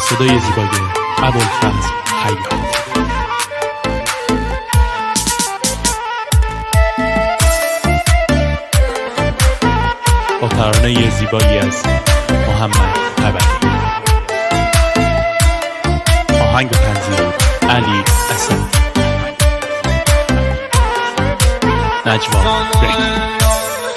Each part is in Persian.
صدای زیبای ابوالفضل خیاط. با ترانه زیبایی از محمد طبری. آهنگ تنظیم علی اسد. نجوا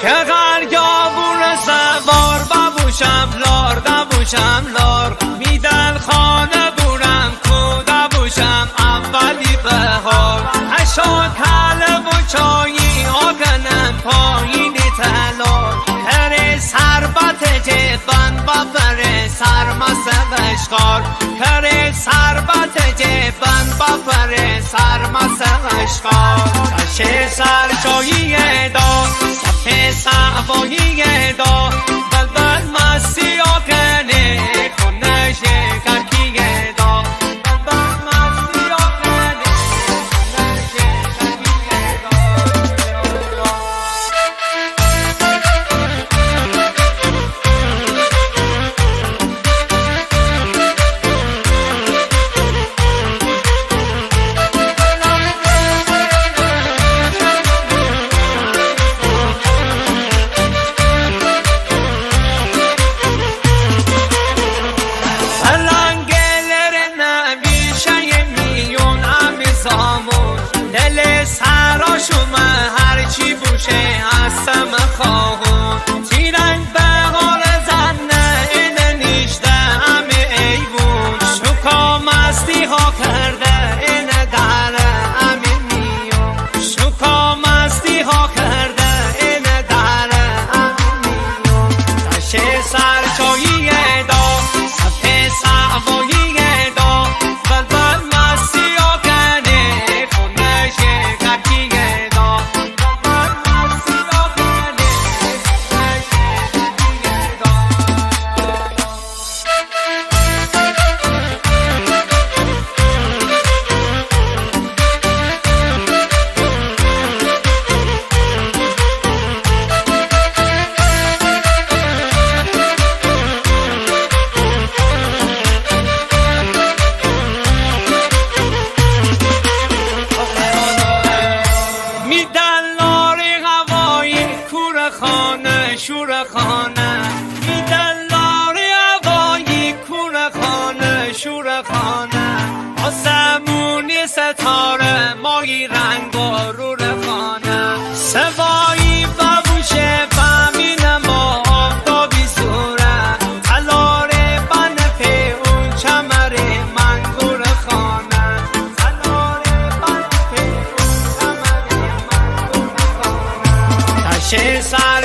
که غرگا بور سوار ببوشم لار دبوشم لار میدن خانه بورم کو دبوشم اولی بهار اشاد حلب و چایی آگنم پایین تلار کر سربت جبن ببر سرمس وشکار کر سربت جبن ببر سرمس وشکار چه سرجایی دا صفه سعبایی دا بلبل مستی آکنه کنه شکرکی دا بلبل مستی آکنه کنه شکرکی دا دل سراشومه هرچی بوشه هستم خواهون تیرنگ به غار زنه اینه نیشته همه ایوون شکا مستی ها کرده اینه دره همه میون شکا مستی ها کرده اینه دره همه میون تشه سرچایی دا صفه سعبایی دا بلبل مستی شور خانه میدن لاری هوایی کور خانه شور خانه آسمونی ستاره ماهی رنگ و رور خانه سوایی ببوشه بمین ما آفتابی سوره تلاره بنفه اون چمر منگور خانه تلاره بنفه اون چمر منگور خانه تشه سر